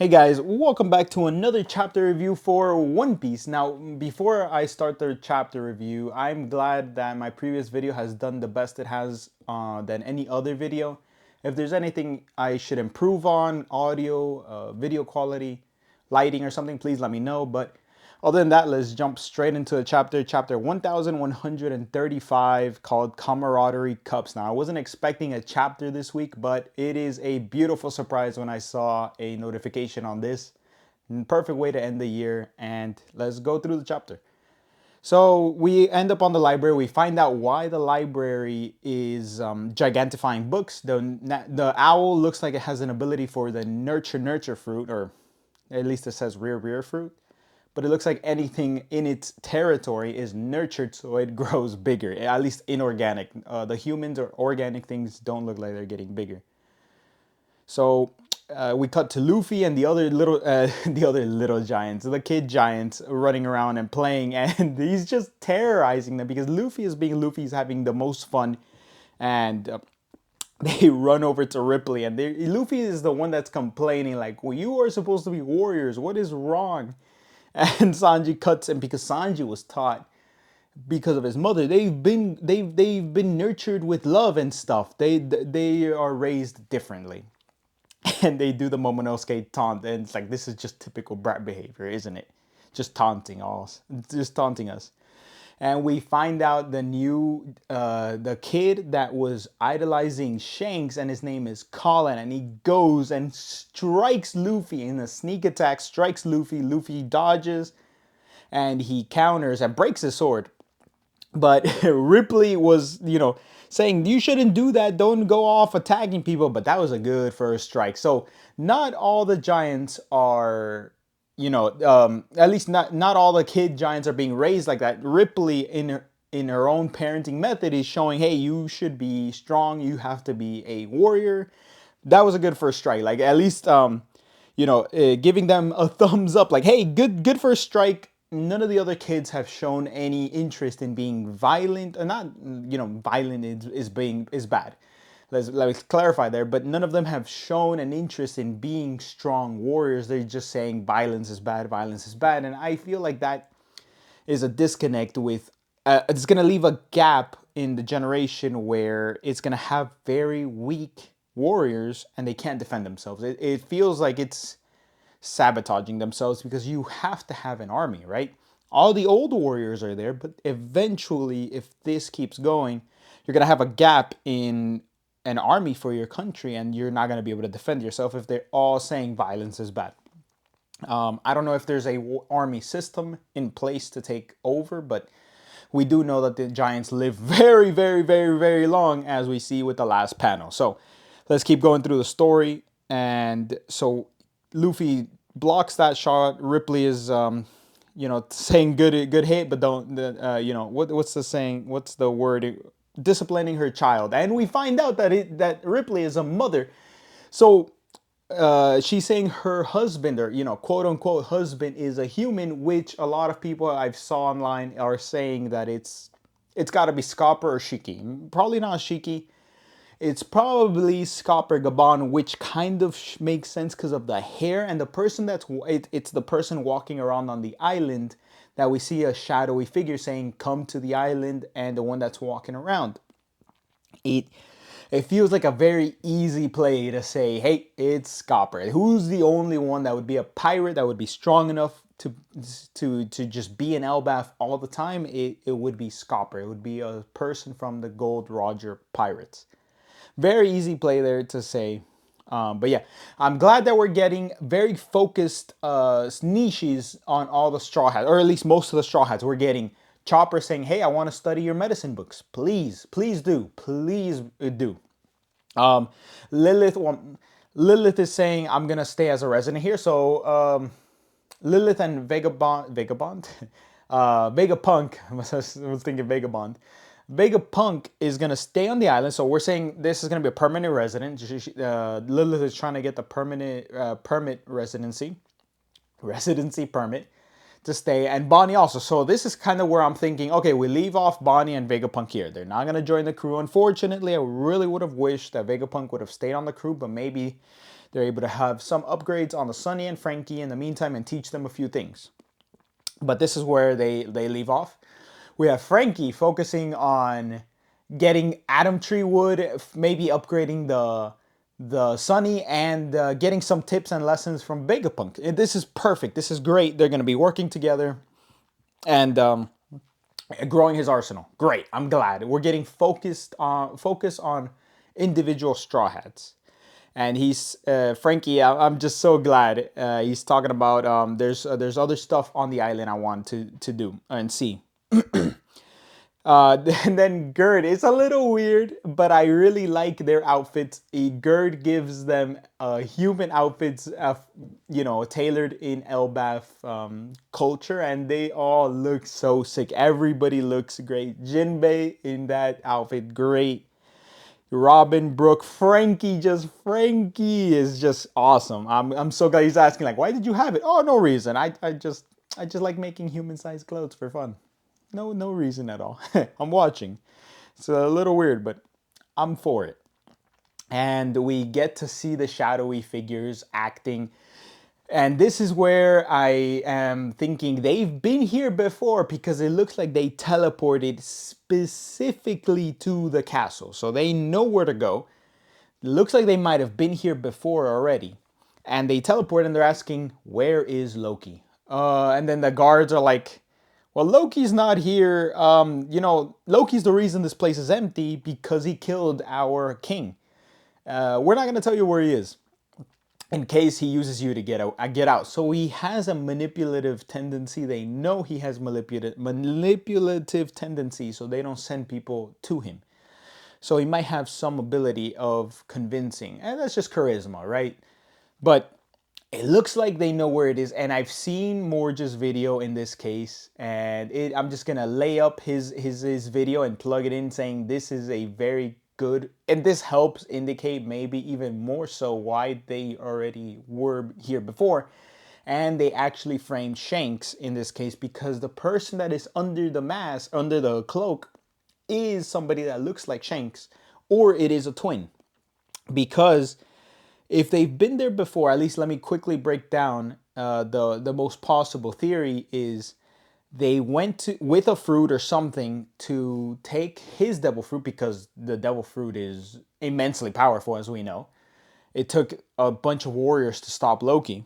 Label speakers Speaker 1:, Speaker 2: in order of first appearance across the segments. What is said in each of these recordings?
Speaker 1: Hey guys, welcome back to another chapter review for One Piece. Now, before I start the chapter review, I'm glad that my previous video has done the best it has than any other video. If there's anything I should improve on, audio, video quality, lighting or something, please let me know. But other than that, let's jump straight into the chapter 1135, called Camaraderie Cups. Now, I wasn't expecting a chapter this week, but it is a beautiful surprise when I saw a notification on this. Perfect way to end the year, and let's go through the chapter. So we end up on the library. We find out why the library is gigantifying books. The owl looks like it has an ability for the nurture fruit, or at least it says rear fruit. But it looks like anything in its territory is nurtured so it grows bigger, at least inorganic. The humans or organic things don't look like they're getting bigger. So we cut to Luffy and the other little giants, the kid giants, running around and playing, and he's just terrorizing them because Luffy is being Luffy. He's having the most fun, and they run over to Ripley, and Luffy is the one that's complaining, like, "Well, you are supposed to be warriors. What is wrong?" And Sanji cuts him because Sanji was taught, because of his mother, they've been nurtured with love and stuff. They are raised differently. And they do the Momonosuke taunt, and it's like, this is just typical brat behavior, isn't it? Just taunting us, and we find out the kid that was idolizing Shanks, and his name is Colin, and he goes and strikes Luffy in a sneak attack, strikes Luffy. Luffy dodges, and he counters and breaks his sword. But Ripley was, saying, you shouldn't do that. Don't go off attacking people. But that was a good first strike. So not all the giants are, at least not all the kid giants are being raised like that. Ripley, in her own parenting method, is showing, hey, you should be strong. You have to be a warrior. That was a good first strike. Like, at least, giving them a thumbs up. Like, hey, good first strike. None of the other kids have shown any interest in being violent, or not. Violent is bad. Let's clarify there. But none of them have shown an interest in being strong warriors. They're just saying violence is bad, violence is bad, and I feel like that is a disconnect with. It's gonna leave a gap in the generation where it's gonna have very weak warriors and they can't defend themselves. It feels like it's sabotaging themselves, because you have to have an army, right? All the old warriors are there, but eventually, if this keeps going, you're going to have a gap in an army for your country, and you're not going to be able to defend yourself if they're all saying violence is bad. I don't know if there's a army system in place to take over, but we do know that the giants live very, very, very, very long, as we see with the last panel. So let's keep going through the story. And so Luffy blocks that shot. Ripley is, saying good hit, but don't, what's the saying? What's the word? Disciplining her child. And we find out that Ripley is a mother. So she's saying her husband, or quote unquote husband, is a human, which a lot of people I've saw online are saying that it's got to be Scopper or Shiki. Probably not Shiki. It's probably Scopper Gabon, which kind of makes sense because of the hair, and the person it's the person walking around on the island that we see a shadowy figure saying, come to the island, and the one that's walking around. It feels like a very easy play to say, hey, it's Scopper. Who's the only one that would be a pirate that would be strong enough to just be an Elbaf all the time? It would be Scopper. It would be a person from the Gold Roger Pirates. Very easy play there to say. But yeah, I'm glad that we're getting very focused niches on all the Straw Hats, or at least most of the Straw Hats. We're getting Chopper saying, hey, I want to study your medicine books. Please do. Please do. Lilith is saying, I'm going to stay as a resident here. So Lilith and Vegapunk, I was thinking Vagabond. Vegapunk is going to stay on the island. So we're saying this is going to be a permanent resident. Lilith is trying to get the permit residency permit to stay, and Bonnie also. So this is kind of where I'm thinking, okay, we leave off Bonnie and Vegapunk here. They're not going to join the crew. Unfortunately, I really would have wished that Vegapunk would have stayed on the crew, but maybe They're able to have some upgrades on the Sunny and Frankie in the meantime and teach them a few things. But this is where they leave off. We have Frankie focusing on getting Adam Tree wood, maybe upgrading the Sunny, and getting some tips and lessons from Vegapunk. This is perfect. This is great. They're going to be working together and growing his arsenal. Great. I'm glad we're getting focus on individual Straw Hats. And he's Frankie. I'm just so glad he's talking about there's other stuff on the island I want to do and see. And then Gerd, it's a little weird, but I really like their outfits. Gerd gives them human outfits, tailored in Elbaf culture, and they all look so sick. Everybody looks great. Jinbei in that outfit, great. Robin, Brooke, Frankie is just awesome. I'm so glad he's asking, like, why did you have it? Oh, no reason. I just like making human-sized clothes for fun. No reason at all. I'm watching. It's a little weird, but I'm for it. And we get to see the shadowy figures acting. And this is where I am thinking they've been here before, because it looks like they teleported specifically to the castle. So they know where to go. It looks like they might have been here before already. And they teleport and they're asking, where is Loki? And then the guards are like, well, Loki's not here. Loki's the reason this place is empty because he killed our king. We're not going to tell you where he is in case he uses you to get out. So he has a manipulative tendency. They know he has manipulative tendency, so they don't send people to him. So he might have some ability of convincing. And that's just charisma, right? But it looks like they know where it is, and I've seen Morge's video in this case, and I'm just gonna lay up his video and plug it in, saying this is a very good, and this helps indicate maybe even more so why they already were here before, and they actually framed Shanks in this case because the person that is under the mask, under the cloak, is somebody that looks like Shanks, or it is a twin, because if they've been there before, at least let me quickly break down the most possible theory is they went with a fruit or something to take his devil fruit, because the devil fruit is immensely powerful, as we know. It took a bunch of warriors to stop Loki.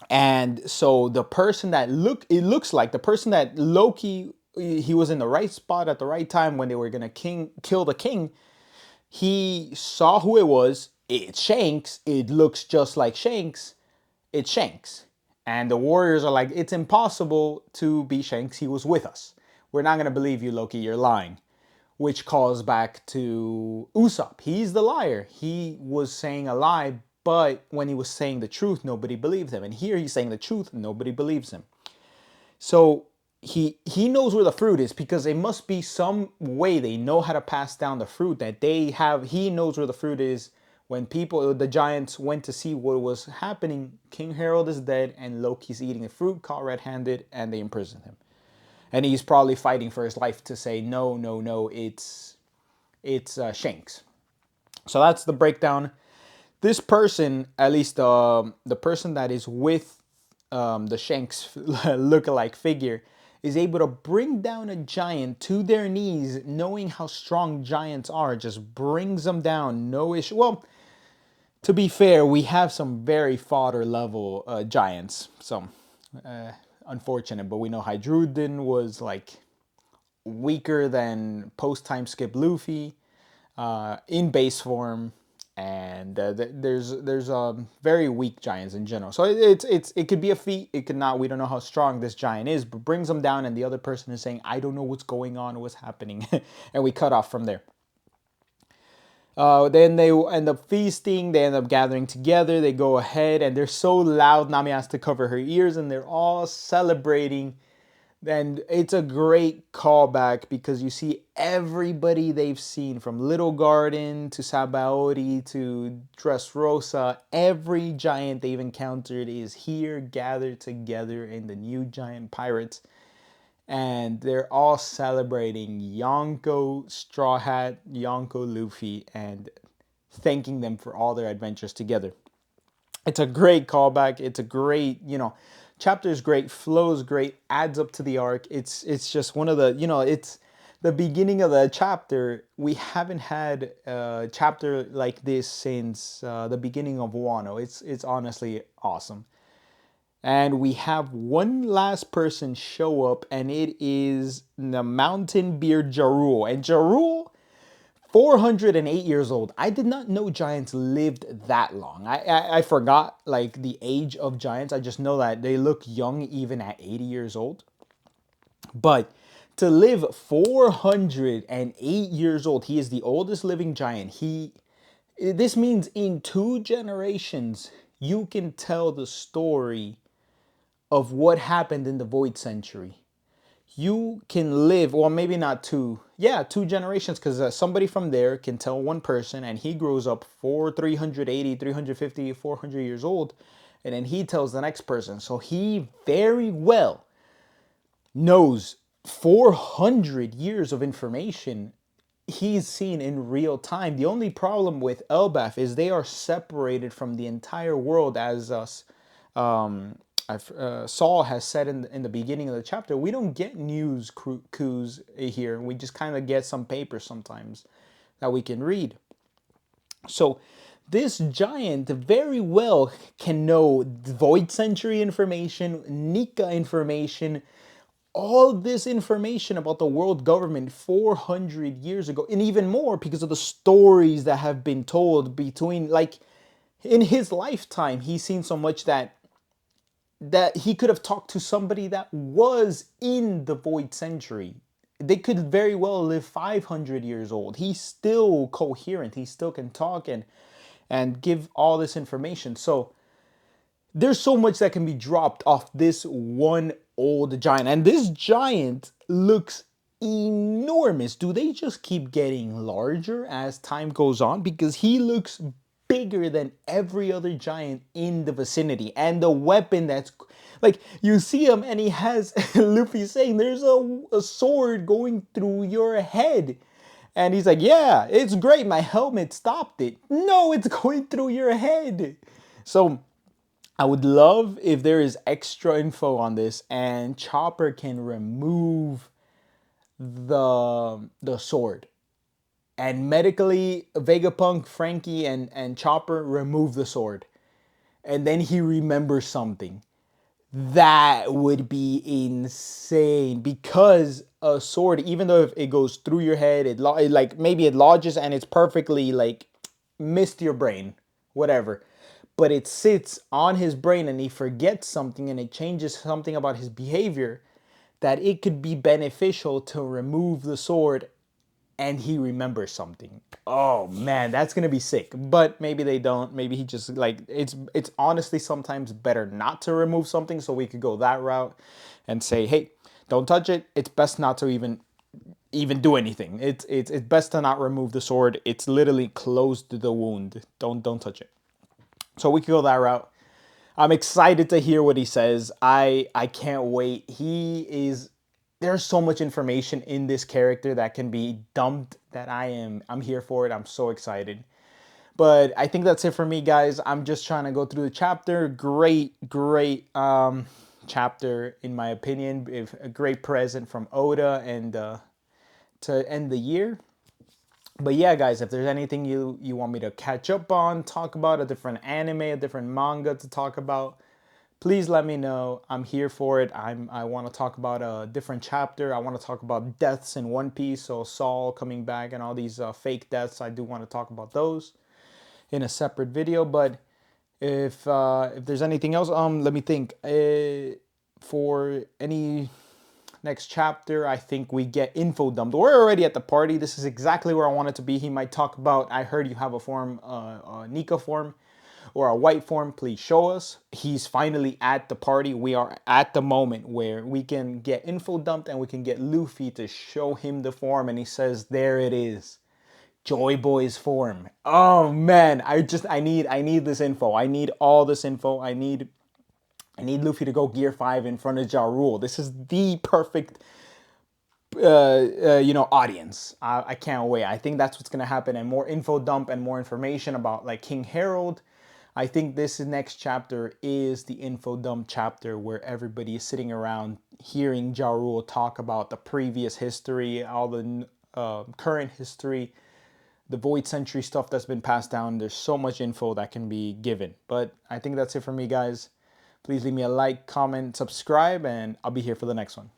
Speaker 1: And so the person that looks like the person that Loki, he was in the right spot at the right time when they were going to kill the king. He saw who it was. It's Shanks. It looks just like Shanks. It's Shanks. And the warriors are like, it's impossible to be Shanks. He was with us. We're not going to believe you, Loki. You're lying. Which calls back to Usopp. He's the liar. He was saying a lie, but when he was saying the truth, nobody believed him. And here he's saying the truth, nobody believes him. So he knows where the fruit is, because it must be some way they know how to pass down the fruit that they have. He knows where the fruit is. When the giants went to see what was happening, King Harold is dead and Loki's eating the fruit, caught red-handed, and they imprisoned him. And he's probably fighting for his life to say, no, it's Shanks. So that's the breakdown. This person, at least the person that is with the Shanks look-alike figure, is able to bring down a giant to their knees, knowing how strong giants are, just brings them down, no issue. Well, to be fair, we have some very fodder level giants, so unfortunate, but we know Hydrudin was like weaker than post-time skip Luffy in base form, and there's very weak giants in general. So it could be a feat, it could not. We don't know how strong this giant is, but brings them down, and the other person is saying, I don't know what's going on, what's happening, and we cut off from there. Then they end up feasting, they end up gathering together, they go ahead, and they're so loud, Nami has to cover her ears, and they're all celebrating. And it's a great callback because you see everybody they've seen, from Little Garden to Sabaody to Dressrosa. Every giant they've encountered is here, gathered together in the new giant pirates. And they're all celebrating Yonko, Straw Hat, Yonko, Luffy, and thanking them for all their adventures together. It's a great callback. It's a great, chapter is great, flows great, adds up to the arc. It's just one of the, it's the beginning of the chapter. We haven't had a chapter like this since the beginning of Wano. It's honestly awesome. And we have one last person show up, and it is the Mountain Beard Jarul. And Jarul, 408 years old. I did not know giants lived that long. I forgot like the age of giants. I just know that they look young even at 80 years old. But to live 408 years old, he is the oldest living giant. This means in 2 generations you can tell the story of what happened in the Void Century. You can live, well, maybe not two, yeah, 2 generations, because somebody from there can tell one person, and he grows up for 380, 350, 400 years old, and then he tells the next person. So he very well knows 400 years of information he's seen in real time. The only problem with Elbaf is they are separated from the entire world, as us Saul has said in the beginning of the chapter. We don't get news coups here. We just kind of get some papers sometimes that we can read. So this giant very well can know Void Century information, Nika information, all this information about the world government 400 years ago, and even more because of the stories that have been told between, like, in his lifetime. He's seen so much that he could have talked to somebody that was in the Void Century. They could very well live 500 years old. He's still coherent. He still can talk and give all this information. So there's so much that can be dropped off this one old giant. And this giant looks enormous. Do they just keep getting larger as time goes on? Because he looks bigger than every other giant in the vicinity. And the weapon that's like, you see him and he has Luffy saying there's a sword going through your head. And he's like, yeah, it's great. My helmet stopped it. No, it's going through your head. So I would love if there is extra info on this and Chopper can remove the sword. And medically, Vegapunk, Frankie, and Chopper remove the sword. And then he remembers something. That would be insane, because a sword, even though if it goes through your head, like maybe it lodges and it's perfectly like missed your brain, whatever, but it sits on his brain and he forgets something and it changes something about his behavior, that it could be beneficial to remove the sword and he remembers something. Oh man, that's gonna be sick. But maybe they don't. Maybe he just, like, it's honestly sometimes better not to remove something, so we could go that route and say, hey, don't touch it. It's best not to even do anything. It's best to not remove the sword. It's literally closed the wound. Don't touch it. So we could go that route. I'm excited to hear what he says. I can't wait. There's so much information in this character that can be dumped that I'm here for it. I'm so excited. But I think that's it for me, guys. I'm just trying to go through the chapter. Great chapter in my opinion. A great present from Oda, and to end the year. But yeah, guys, if there's anything you want me to catch up on, talk about, a different anime, a different manga to talk about, please let me know. I'm here for it. I want to talk about a different chapter. I want to talk about deaths in One Piece, so Saul coming back and all these fake deaths. I do want to talk about those in a separate video. But if there's anything else, let me think. For any next chapter, I think we get info dumped. We're already at the party. This is exactly where I want it to be. He might talk about, I heard you have a form, a Nika form or a white form. Please show us. He's finally at the party. We are at the moment where we can get info dumped and we can get Luffy to show him the form, and he says, there it is. Joy Boy's form. Oh man, I need this info. I need all this info. I need Luffy to go Gear 5 in front of Ja Rule. This is the perfect audience. I can't wait. I think that's what's gonna happen, and more info dump and more information about like King Harold. I think this next chapter is the info dump chapter where everybody is sitting around hearing Ja Rule talk about the previous history, all the current history, the Void Century stuff that's been passed down. There's so much info that can be given. But I think that's it for me, guys. Please leave me a like, comment, subscribe, and I'll be here for the next one.